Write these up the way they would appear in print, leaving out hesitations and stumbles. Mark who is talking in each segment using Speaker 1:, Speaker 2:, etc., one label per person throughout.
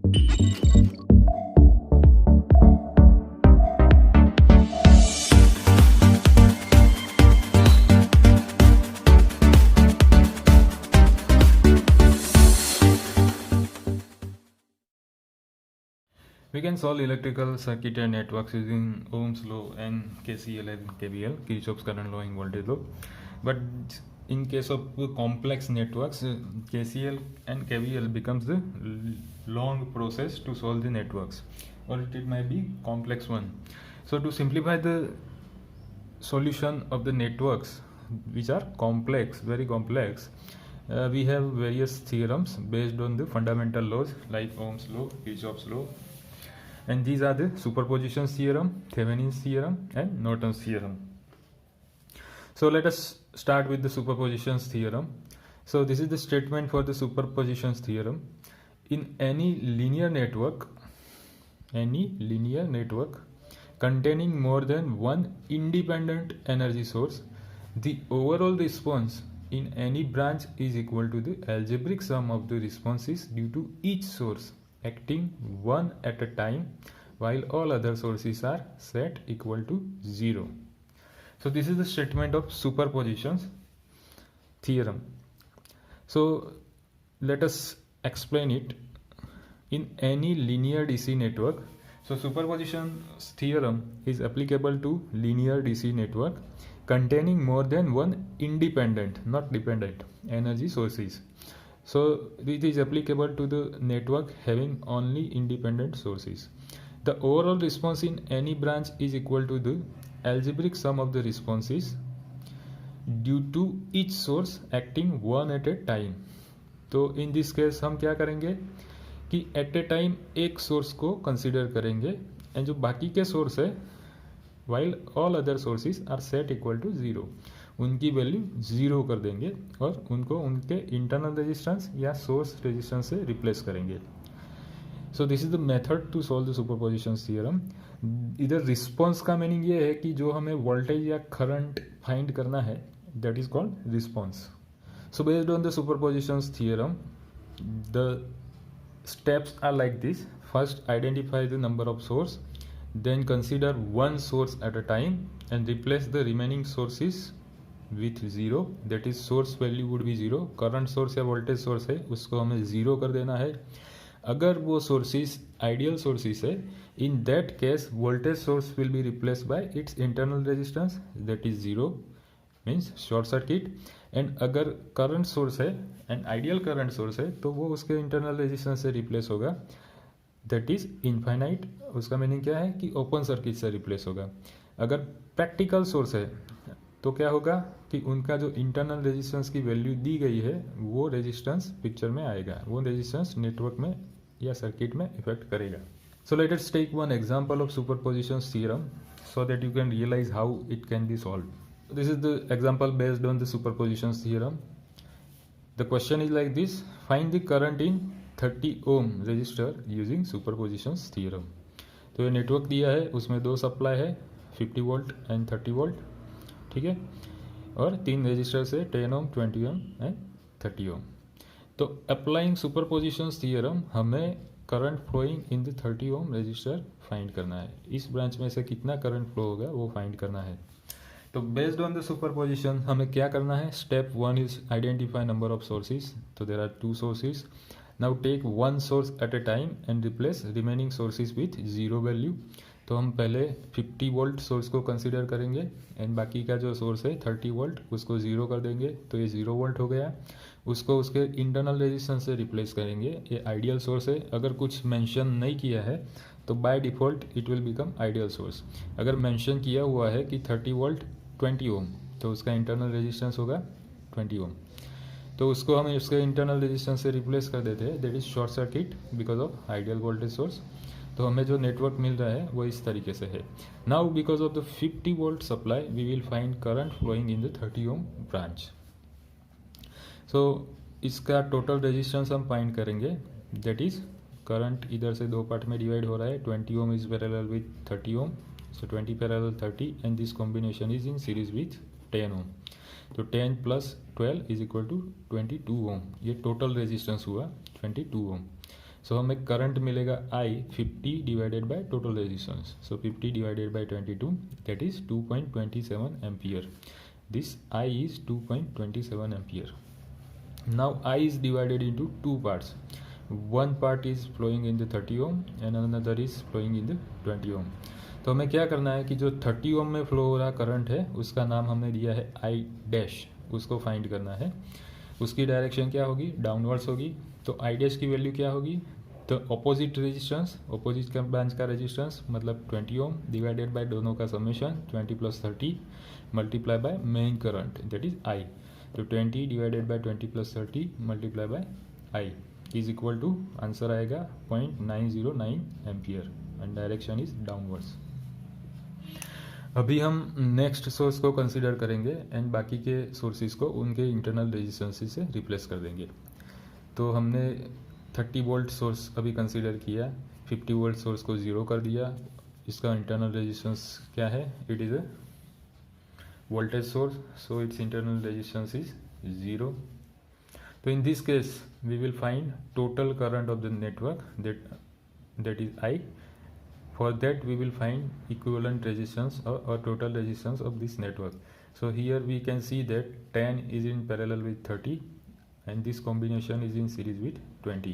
Speaker 1: We can solve electrical circuit and networks using Ohm's law and KCL and KVL, Kirchhoff's current law and voltage law. But in case of complex networks, KCL and KVL becomes the long process to solve the networks, or it might be complex one. So to simplify the solution of the networks which are complex, very complex, we have various theorems based on the fundamental laws like Ohm's law, Kirchhoff's law, and these are the superposition theorem, Thevenin's theorem, and Norton's theorem. So let us start with the superposition theorem. So this is the statement for the superposition theorem. In any linear network containing more than one independent energy source, the overall response in any branch is equal to the algebraic sum of the responses due to each source acting one at a time while all other sources are set equal to 0. So this is the statement of superposition theorem. So let us explain it. In any linear DC network, so superposition theorem is applicable to linear DC network containing more than one independent, not dependent, energy sources. So it is applicable to the network having only independent sources. The overall response in any branch is equal to the algebraic sum of the responses due to each source acting one at a time. तो in this case हम क्या करेंगे कि at a time एक source को consider करेंगे and जो बाकी के source है while all other sources are set equal to 0, उनकी वैल्यू 0 कर देंगे और उनको उनके इंटरनल रेजिस्टेंस या सोर्स रेजिस्टेंस से रिप्लेस करेंगे. So this is the method to solve the superposition theorem. इधर रिस्पॉन्स का मीनिंग ये है कि जो हमें वोल्टेज या करंट फाइंड करना है that is called response. So based on the superposition theorem the steps are like this. First, identify the number of source, then consider one source at a time and replace the remaining sources with 0, that is source value would be 0. Current source या voltage source है उसको हमें 0 कर देना है. अगर वो sources ideal sources है in that case voltage source will be replace by it's internal resistance that is 0 means short circuit. And अगर करंट सोर्स है एंड आइडियल करंट सोर्स है तो वो उसके इंटरनल रेजिस्टेंस से रिप्लेस होगा दैट इज इनफाइनाइट. उसका मीनिंग क्या है कि ओपन सर्किट से रिप्लेस होगा. अगर प्रैक्टिकल सोर्स है तो क्या होगा कि उनका जो इंटरनल रेजिस्टेंस की वैल्यू दी गई है वो रेजिस्टेंस पिक्चर में आएगा, वो रेजिस्टेंस नेटवर्क में या सर्किट में इफेक्ट करेगा. So let us take one example of superposition theorem so that you can realize how it can be solve. This is the example based on the superposition theorem. The question is like this: find the current in 30 ohm resistor using superposition theorem. तो ये network दिया है, उसमें दो supply है 50 volt and 30 volt, ठीक है, और तीन रेजिस्टर से 10 ओम 20 ओम एंड 30 ओम. तो अप्लाइंग सुपरपोजिशन थियरम हमें current flowing in the 30 ohm resistor find करना है. इस ब्रांच में से कितना करंट फ्लो होगा वो फाइंड करना है. तो बेस्ड ऑन द सुपरपोजिशन हमें क्या करना है. Step 1 is identify number of sources. तो there are 2 sources. Now take one source at a time and replace remaining sources with 0 value. तो हम पहले 50 वोल्ट सोर्स को कंसिडर करेंगे एंड बाकी का जो सोर्स है 30 वोल्ट उसको 0 कर देंगे तो ये 0 वोल्ट हो गया. उसको उसके इंटरनल रेजिस्टेंस से रिप्लेस करेंगे. ये आइडियल सोर्स है. अगर कुछ मेंशन नहीं किया है तो by default it will become ideal source. अगर मेंशन किया हुआ है कि 30 वोल्ट 20 ओम तो उसका इंटरनल रेजिस्टेंस होगा 20 ओम. तो उसको हम उसके इंटरनल रेजिस्टेंस से रिप्लेस कर देते हैं that is short circuit because of ideal voltage source. तो हमें जो नेटवर्क मिल रहा है वो इस तरीके से है. Now because of the 50 volt supply we will find current flowing in the 30 ohm branch. So इसका टोटल रेजिस्टेंस हम फाइंड करेंगे दैट इज करंट इधर से दो पार्ट में डिवाइड हो रहा है. 20 ohm is parallel with 30 ohm. So 20 parallel 30 and this combination is in series with 10 ohm. तो 10 plus 12 is equal to 22 ohm. ये total resistance हुआ 22 ohm. सो हमें करंट मिलेगा I 50 divided by total resistance. So 50 divided by 22 that is 2.27 ampere. This I is 2.27 ampere. Now I is divided into two parts. One part is flowing in the 30 ohm and another is flowing in the 20 ohm. तो हमें क्या करना है कि जो 30 ओम में flow हो रहा करंट है उसका नाम हमने दिया है आई डैश, उसको फाइंड करना है. उसकी डायरेक्शन क्या होगी, डाउनवर्ड्स होगी. तो आई डैश की वैल्यू क्या होगी, तो अपोजिट रेजिस्टेंस, अपोजिट का ब्रांच का रेजिस्टेंस मतलब 20 ओम डिवाइडेड बाय दोनों का summation 20 + 30 multiply by main current that is I. तो 20 divided by 20 + 30 multiply by I is equal to, answer आएगा 0.909 ampere and direction is downwards. अभी हम नेक्स्ट सोर्स को कंसीडर करेंगे एंड बाकी के सोर्सेज को उनके इंटरनल रेजिस्टेंस से रिप्लेस कर देंगे. तो हमने 30 वोल्ट सोर्स अभी कंसीडर किया, 50 वोल्ट सोर्स को ज़ीरो कर दिया. इसका इंटरनल रेजिस्टेंस क्या है, it is a voltage source, so its internal resistance is 0. तो in this case we will find total current of the network that is I. For that we will find equivalent resistance or total resistance of this network. So here we can see that 10 is in parallel with 30 and this combination is in series with 20.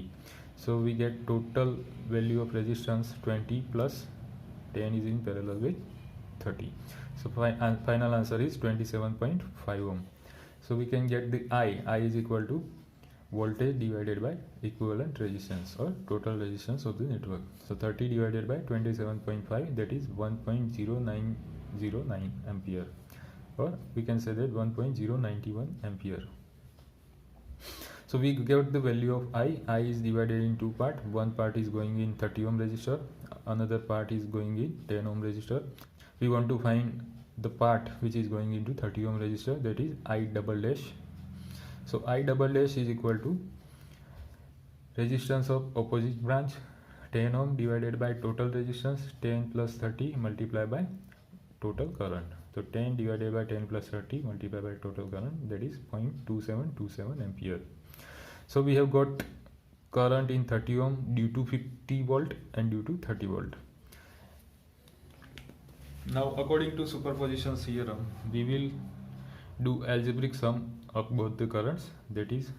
Speaker 1: So we get total value of resistance 20 plus 10 is in parallel with 30. So final answer is 27.5 ohm. So we can get the I is equal to voltage divided by equivalent resistance or total resistance of the network. So 30 divided by 27.5 that is 1.0909 ampere, or we can say that 1.091 ampere. So we get the value of I is divided in two parts. One part is going in 30 ohm resistor, another part is going in 10 ohm resistor. We want to find the part which is going into 30 ohm resistor, that is I double dash. So I double dash is equal to resistance of opposite branch 10 ohm divided by total resistance 10 plus 30 multiplied by total current. So 10 divided by 10 plus 30 multiplied by total current, that is 0.2727 ampere. So we have got current in 30 ohm due to 50 volt and due to 30 volt. Now according to superposition theorem we will do algebraic sum of both the currents, that is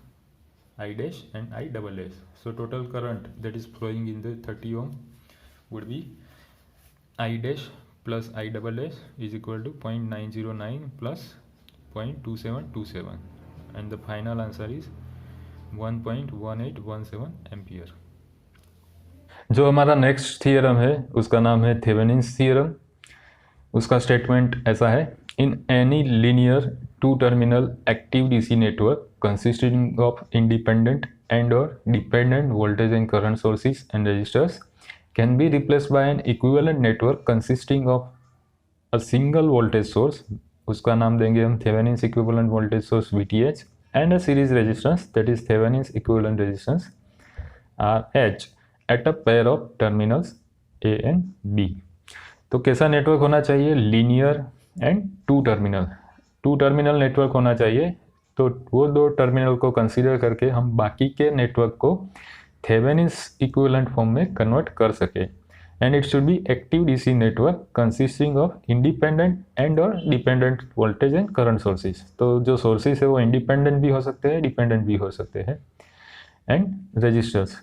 Speaker 1: I dash and I double dash. So total current that is flowing in the 30 ohm would be I dash plus I double dash is equal to 0.909 plus 0.2727 and the final answer is 1.1817 ampere. जो हमारा next theorem है उसका नाम है Thevenin's theorem. उसका statement ऐसा है, in any linear two terminal active DC network consisting of independent and or dependent voltage and current sources and resistors can be replaced by an equivalent network consisting of a single voltage source, उसका नाम देंगे हम Thevenin's equivalent voltage source VTH, and a series resistance that is Thevenin's equivalent resistance RH at a pair of terminals A and B. तो कैसा network होना चाहिए, linear and two terminal network होना चाहिए. तो वो दो टर्मिनल को कंसीडर करके हम बाकी के नेटवर्क को थेवेनिन्स इक्विवेलेंट फॉर्म में कन्वर्ट कर सके. And it should be active DC network consisting of independent and और dependent voltage and current sources. तो जो सोर्सेज है वो इंडिपेंडेंट भी हो सकते हैं, डिपेंडेंट भी हो सकते हैं. And resistors,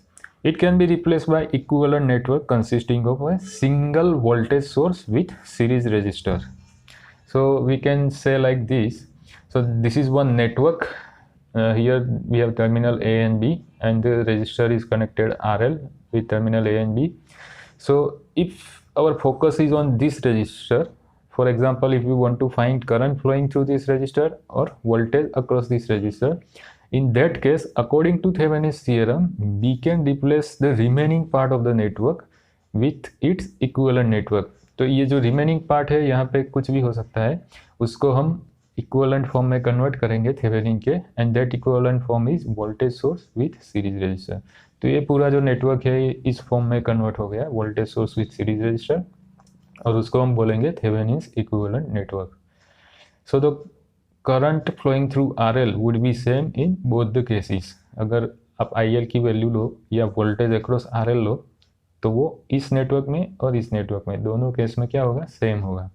Speaker 1: it can be replaced by equivalent network consisting of a single voltage source with series resistor. So we can say like this. So this is one network. Here we have terminal A and B and the resistor is connected RL with terminal A and B. So if our focus is on this resistor, for example, if we want to find current flowing through this resistor or voltage across this resistor, in that case, according to Thevenin's theorem, we can replace the remaining part of the network with its equivalent network. तो ये जो remaining part है यहाँ पे कुछ भी हो सकता है, उसको हम equivalent form में convert करेंगे Thevenin के, and that equivalent form is voltage source with series resistor. तो ये पूरा जो network है इस form में convert हो गया voltage source with series resistor, और उसको हम बोलेंगे Thevenin's equivalent network. So the current flowing through RL would be same in both the cases. अगर आप IL की वैल्यू लो या वोल्टेज अक्रॉस RL लो, तो वो इस नेटवर्क में और इस नेटवर्क में दोनों केस में क्या होगा, सेम होगा.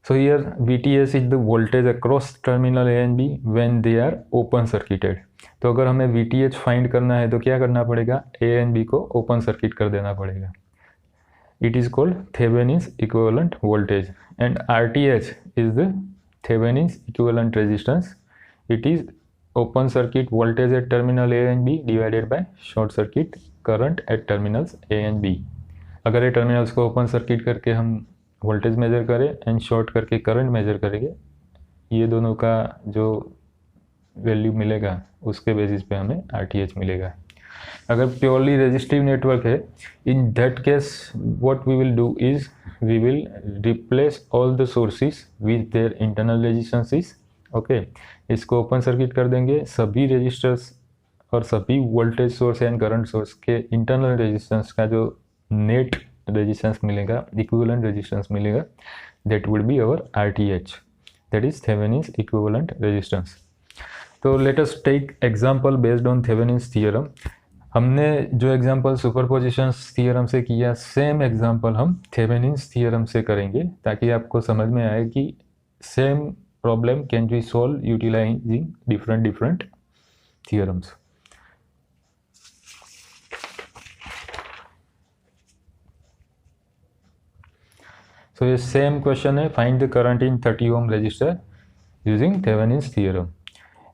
Speaker 1: So here VTS is the voltage across terminal A and B when they are open circuited. तो अगर हमें VTH फाइंड करना है तो क्या करना पड़ेगा, A and B को ओपन सर्किट कर देना पड़ेगा. It is called Thevenin's equivalent voltage, and RTH is the Thevenin's equivalent resistance. It is open circuit voltage at terminal A and B divided by short circuit current at terminals A and B. अगर ये terminals को open circuit करके हम voltage measure करें and short करके current measure करेंगे, ये दोनों का जो वैल्यू मिलेगा उसके बेसिस पे हमें RTH मिलेगा. अगर प्योरली रेजिस्टिव नेटवर्क है, in that case what we will do is we will replace all the sources with their internal resistances. Okay, इसको ओपन सर्किट कर देंगे, सभी रेजिस्टर्स और सभी voltage source and current source के इंटरनल रेजिस्टेंस का जो नेट रेजिस्टेंस मिलेगा, इक्विवेलेंट रेजिस्टेंस मिलेगा, that would be our RTH, that is Thevenin's equivalent resistance. तो let us take example based on Thevenin's theorem. हमने जो एग्जांपल सुपरपोजिशन थ्योरम से किया, सेम एग्जांपल हम थेवेनिन्स थ्योरम से करेंगे, ताकि आपको समझ में आए कि same problem can be solved utilising different theorems. तो ये सेम क्वेश्चन है, find the current in 30 ohm resistor using Thevenin's theorem.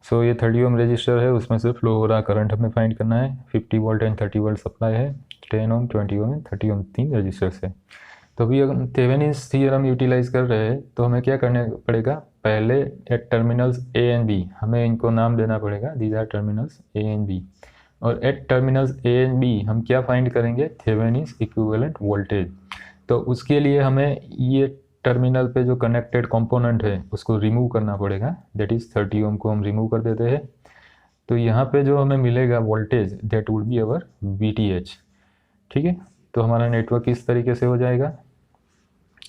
Speaker 1: So ये 30 ओम रजिस्टर है, उसमें से फ्लो हो रहा करंट हमें फाइंड करना है. 50 वोल्ट एंड 30 वोल्ट सप्लाई है, 10 ohm, 20 ohm and 30 Om, 3 registers है. तो अभी अगर थेवेनिन्स थ्योरम यूटिलाइज कर रहे हैं तो हमें क्या करने पड़ेगा, पहले at terminals A and B हमें इनको नाम देना पड़ेगा, these are terminals A and B. और at terminals A and B हम क्या फाइंड करेंगे, थेवेनिन्स इक्विवेलेंट वोल्टेज. तो उसके लिए हमें ये टर्मिनल पे जो कनेक्टेड कंपोनेंट है उसको रिमूव करना पड़ेगा, दैट इज 30 ओम को हम रिमूव कर देते हैं. तो यहाँ पे जो हमें मिलेगा voltage, that would be our VTH. ठीक है, तो हमारा नेटवर्क इस तरीके से हो जाएगा.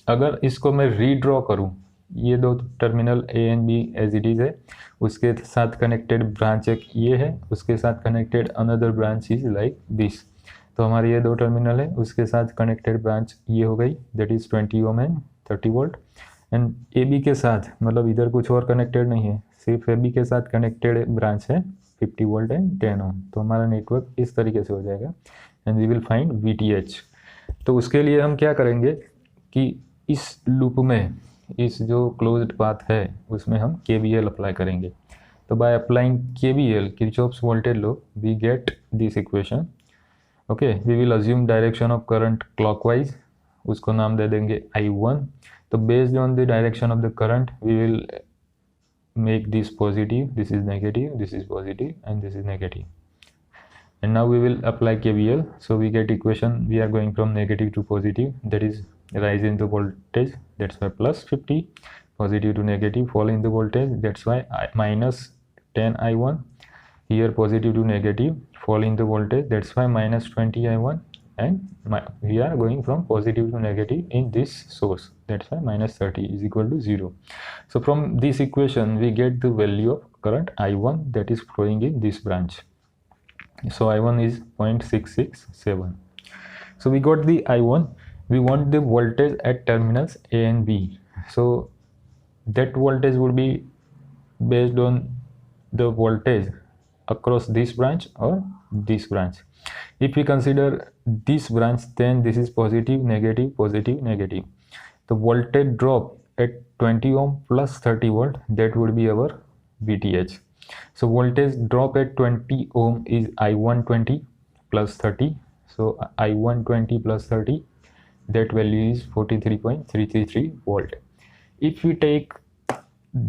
Speaker 1: अगर इसको मैं रीड्रॉ करूँ, ये दो terminal A and B as it is है, उसके साथ कनेक्टेड ब्रांच एक ये है, उसके साथ connected another branch is like this. तो हमारे ये दो टर्मिनल है, उसके साथ कनेक्टेड ब्रांच ये हो गई, that is 20 ohm and 30 volt. And AB के साथ, मतलब इधर कुछ और कनेक्टेड नहीं है, सिर्फ AB के साथ कनेक्टेड ब्रांच है 50 वोल्ट एंड 10 ओम. तो हमारा नेटवर्क इस तरीके से हो जाएगा and we will find VTH. तो उसके लिए हम क्या करेंगे कि इस लूप में, इस जो क्लोज्ड पाथ है उसमें हम KVL अप्लाई करेंगे. तो by applying KVL, Kirchhoff's voltage law, we get this equation. Okay, we will assume direction of current clockwise, उसको नाम दे देंगे I1. तो based on the direction of the current we will make this positive, this is negative, this is positive and this is negative. And now we will apply KVL. So we get equation, we are going from negative to positive, that is rise in the voltage, that's why plus 50, positive to negative, fall in the voltage, that's why minus 10 I1. Here positive to negative, fall in the voltage, that's why minus 20 I1. And we are going from positive to negative in this source, that's why minus 30 is equal to 0. So from this equation we get the value of current I1 that is flowing in this branch. So I1 is 0.667. So we got the I1. We want the voltage at terminals A and B. So that voltage would be based on the voltage across this branch or this branch. If we consider this branch, then this is positive, negative, positive, negative. The voltage drop at 20 ohm plus 30 volt, that would be our VTH. So voltage drop at 20 ohm is I120 plus 30. So I120 plus 30, that value is 43.333 volt. If we take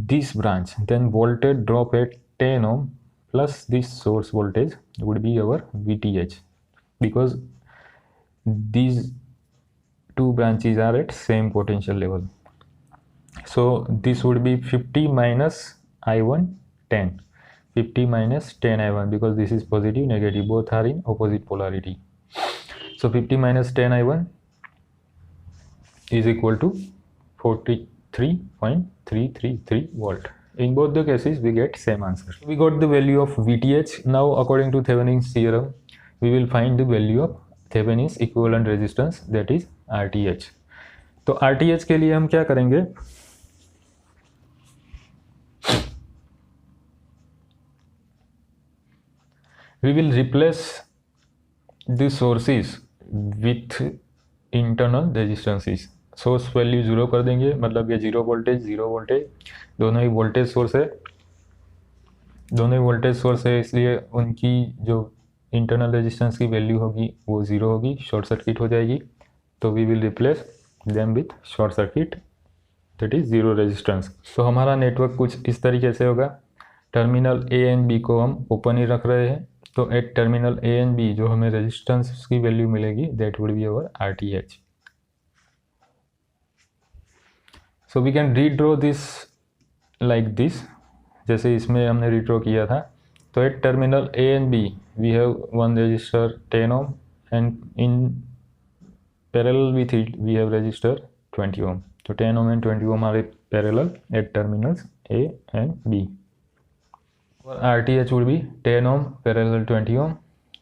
Speaker 1: this branch, then voltage drop at 10 ohm plus this source voltage would be our VTH, because these two branches are at same potential level. So this would be 50 minus I1 10, 50 minus 10 I1, because this is positive, negative, both are in opposite polarity. So 50 minus 10 I1 is equal to 43.333 volt. In both the cases, we get same answer. We got the value of VTH. Now, according to Thevenin's theorem, we will find the value of Thevenin's equivalent resistance, that is RTH. तो RTH के लिए हम क्या करेंगे? We will replace the sources with internal resistances. Source value 0 कर देंगे, मतलब ये 0 वोल्टेज दोनों ही वोल्टेज सोर्स है, इसलिए उनकी जो इंटरनल रेजिस्टेंस की वैल्यू होगी वो 0 होगी, शॉर्ट सर्किट हो जाएगी. तो we will replace them with short circuit, that is 0 resistance. तो हमारा नेटवर्क कुछ इस तरीके से होगा. टर्मिनल ए एंड बी को हम ओपन ही रख रहे हैं, तो at terminal A and B जो हमें रेजिस्टेंस की वैल्यू मिलेगी that would be our RTH. So we can redraw this like this, जैसे इसमें हमने रीड्रॉ किया था. तो at terminal A and B we have one resistor 10 ohm and in parallel with it we have resistor 20 ohm. तो 10 ohm and 20 ohm are parallel at terminals A and B. Our RTH would be 10 ohm parallel 20 ohm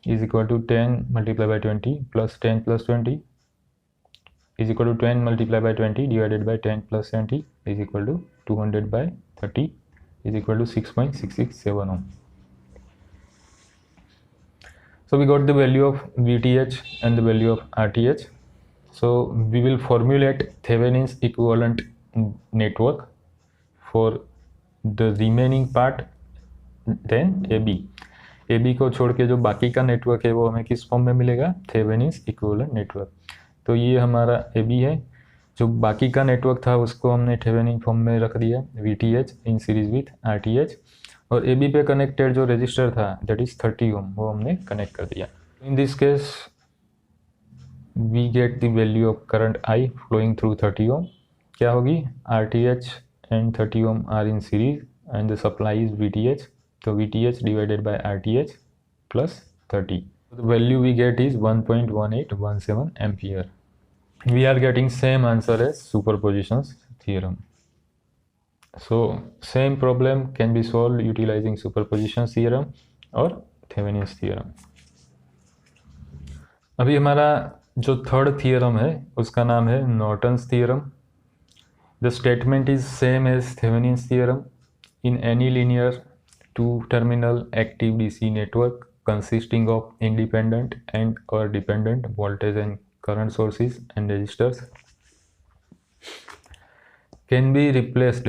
Speaker 1: is equal to 10 multiplied by 20 plus 10 plus 20 is equal to 10 multiplied by 20 divided by 10 plus 20 is equal to 200 by 30 is equal to 6.667 ohm. So we got the value of VTH and the value of RTH. So we will formulate Thevenin's equivalent network for the remaining part. Then AB को छोड़ के जो बाकी का network है वो हमें किस फॉर्म में मिलेगा? Thevenin's equivalent network. तो ये हमारा AB है. जो बाकी का नेटवर्क था उसको हमने थेवेनिन फॉर्म में रख दिया, VTH in series with RTH. और AB पे कनेक्टेड जो रजिस्टर था दैट इज 30 ohm, वो हमने कनेक्ट कर दिया. In this case we get the value of current I flowing through 30 ohm. क्या होगी? RTH and 30 ohm are in series and the supply is VTH. तो VTH divided by RTH plus 30. The value we get is 1.1817 ampere. We are getting same answer as superpositions theorem. So same problem can be solved utilizing superpositions theorem और Thevenin's theorem. अभी हमारा जो third theorem है उसका नाम है Norton's theorem. The statement is same as Thevenin's theorem. In any linear two-terminal active DC network consisting of independent and or dependent voltage and current sources and resistors can be replaced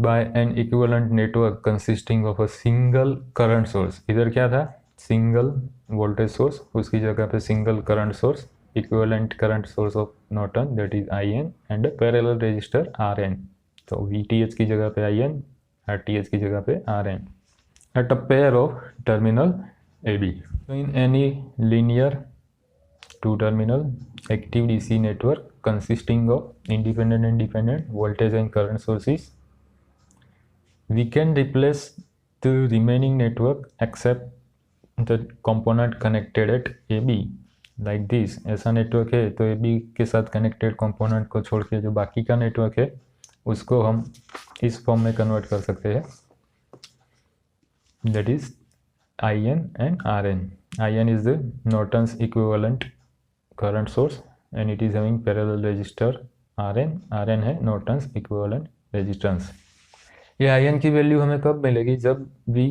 Speaker 1: by an equivalent network consisting of a single current source. इधर क्या था? Single voltage source, उसकी जगह पे single current source, equivalent current source of Norton that is IN and a parallel resistor RN. तो VTH की जगह पे IN, RTH की जगह पे RN at a pair of terminal AB. So in any linear two-terminal active DC network consisting of independent and dependent voltage and current sources, we can replace the remaining network except the component connected at AB like this. ऐसा network है तो AB के साथ connected component को छोड़ के जो बाकी का नेटवर्क है उसको हम इस फॉर्म में कन्वर्ट कर सकते हैं, that is IN and RN. IN is the Norton's equivalent current source and it is having parallel resistor RN. RN है Norton's equivalent resistance. ये IN की वैल्यू हमें कब मिलेगी? जब भी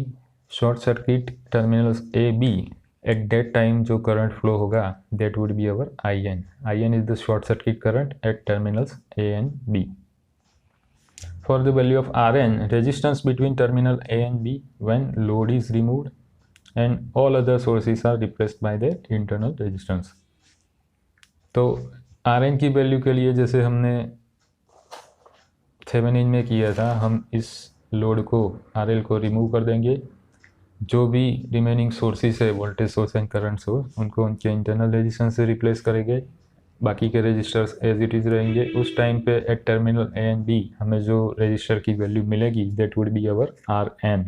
Speaker 1: short circuit terminals A B at that time जो current flow होगा that would be our IN. IN is the short circuit current at terminals A and B. For the value of RN, resistance between terminal A and B when load is removed and all other sources are replaced by their internal resistance. तो RN की value के लिए जैसे हमने Thevenin में किया था, हम इस लोड को RL को रिमूव कर देंगे. जो भी रिमेनिंग सोर्सेस है voltage source and current source उनको उनके इंटरनल रेजिस्टेंस से रिप्लेस करेंगे, बाकी के रजिस्टर्स एज इट इज़ रहेंगे. उस टाइम पे at terminal A and B हमें जो रजिस्टर की वैल्यू मिलेगी that would be our RN.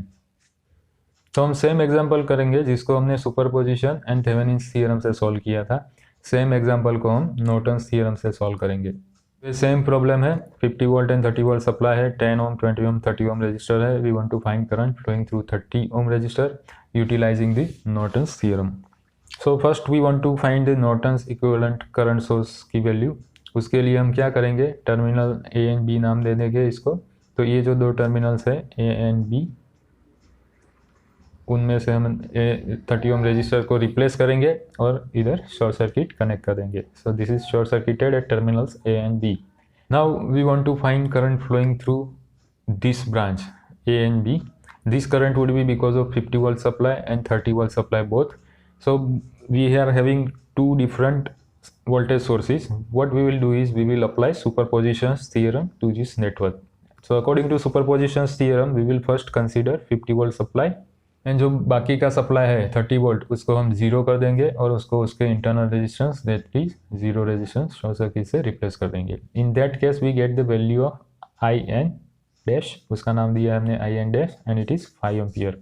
Speaker 1: तो हम सेम एग्जांपल करेंगे जिसको हमने सुपरपोजिशन एंड थेवेनिन्स थ्योरम से सॉल्व किया था. सेम एग्जांपल को हम नॉर्टन्स थ्योरम से सॉल्व करेंगे. सेम प्रॉब्लम है, 50 वोल्ट एंड 30 वोल्ट सप्लाई है, 10 ओम 20 ओम 30 ओम रजिस्टर है। We want to find current flowing through 30 ohm resistor utilising the Norton's theorem. So first we want to find the Norton's equivalent current source की value. उसके लिए हम क्या करेंगे, terminal A and B नाम दे देंगे इसको। तो ये जो दो टर्मिनल्स है ए एंड बी, उनमें से हम 30 ओम रजिस्टर को रिप्लेस करेंगे और इधर शॉर्ट सर्किट कनेक्ट करेंगे। So this is short circuited at terminals A and B. Now we want to find current flowing through this branch A and B. This current would be because of 50 volt supply and 30 volt supply both. So we are having two different voltage sources. What we will do is we will apply superpositions theorem to this network. So according to superpositions theorem we will first consider 50 volt supply and जो बाकी का supply है 30 volt उसको हम zero कर देंगे और उसको उसके internal resistance that is zero resistance short circuit से रिप्लेस कर देंगे। In that case we get the value of I N dash, उसका नाम दिया है हमने I N dash and it is 5 ampere.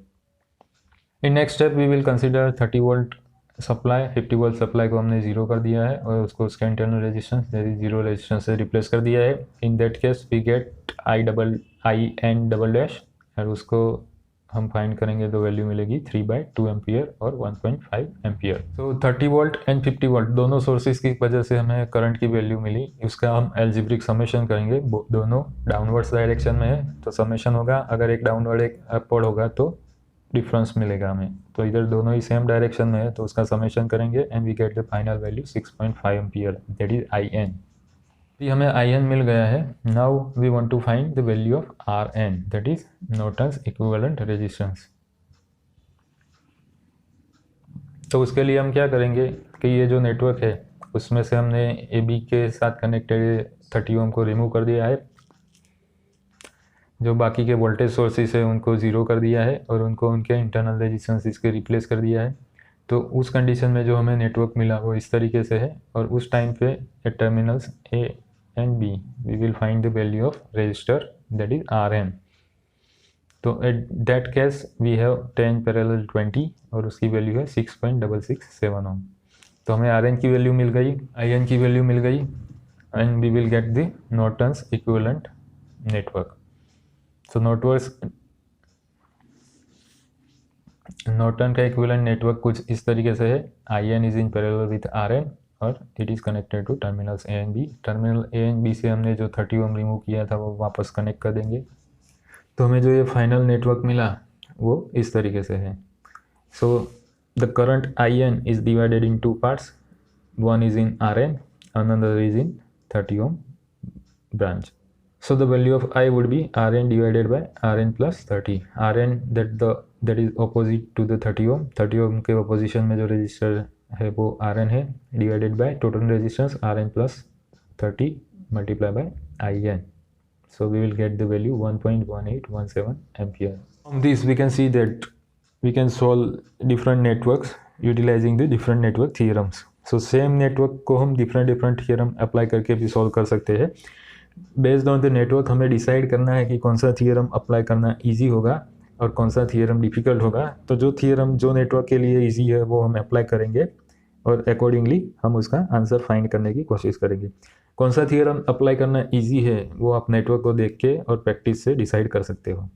Speaker 1: In next step we will consider 30 volt supply. 50 volt supply को हमने जीरो कर दिया है और उसको उसका internal resistance that is zero resistance से रिप्लेस कर दिया है। In that case we get I N double dash और उसको हम फाइंड करेंगे तो वैल्यू मिलेगी 3/2 एम्पियर और 1.5 एम्पियर। तो 30 वोल्ट एंड 50 वोल्ट दोनों सोर्सेज की वजह से हमें करंट की वैल्यू मिली। उसका हम एल्जेब्रिक समेशन करेंगे, दोनों डाउनवर्ड्स डायरेक्शन में है तो समेशन होगा, अगर एक डाउनवर्ड एक अपवर्ड होगा तो डिफरेंस मिलेगा हमें। तो इधर दोनों ही सेम डायरेक्शन में है तो उसका समेशन करेंगे and we get the final value 6.5 ampere that is I N. हमें आई एन मिल गया है। Now we want to find the value of R N that is Norton's equivalent resistance. तो उसके लिए हम क्या करेंगे कि ये जो नेटवर्क है उसमें से हमने ए बी के साथ कनेक्टेड 30 ओम को रिमूव कर दिया है, जो बाकी के वोल्टेज सोर्सेस है उनको ज़ीरो कर दिया है और उनको उनके इंटरनल रेजिस्टेंस इसके रिप्लेस कर दिया है। तो उस कंडीशन में जो हमें नेटवर्क मिला वो इस तरीके से है और उस टाइम पे at terminals A and B we will find the value of resistor that is Rn। तो at that case we have 10 parallel 20 और उसकी वैल्यू है 6.667 ओम। तो हमें Rn की वैल्यू मिल गई, In की वैल्यू मिल गई and we will get the Norton's equivalent network। so Norton का इक्विवेलेंट नेटवर्क कुछ इस तरीके से है, In is in parallel with Rn और it is connected to terminals A and B. Terminal A and B से हमने जो 30 ओम रिमूव किया था वो वापस कनेक्ट कर देंगे। तो हमें जो ये फाइनल नेटवर्क मिला वो इस तरीके से है। So the current I N is divided in two parts, one is in R N another is in 30 ohm branch. So the value of I would be Rn divided by Rn plus 30। Rn that is opposite to the 30 ohm। 30 ohm के opposition में जो resistor है वो Rn है, divided by total resistance Rn plus 30 multiplied by In। So we will get the value 1.1817 ampere। From this we can see that we can solve different networks utilizing the different network theorems। So same network को हम different theorem apply करके भी solve कर सकते हैं। Based on the network हमें decide करना है कि कौन सा थियरम अप्लाई करना इजी होगा और कौन सा थियरम डिफ़िकल्ट होगा। तो जो थियरम जो नेटवर्क के लिए इजी है वो हम अप्लाई करेंगे और अकॉर्डिंगली हम उसका आंसर फाइंड करने की कोशिश करेंगे। कौन सा थियरम अप्लाई करना इजी है वो आप नेटवर्क को देख के और प्रैक्टिस से डिसाइड कर सकते हो।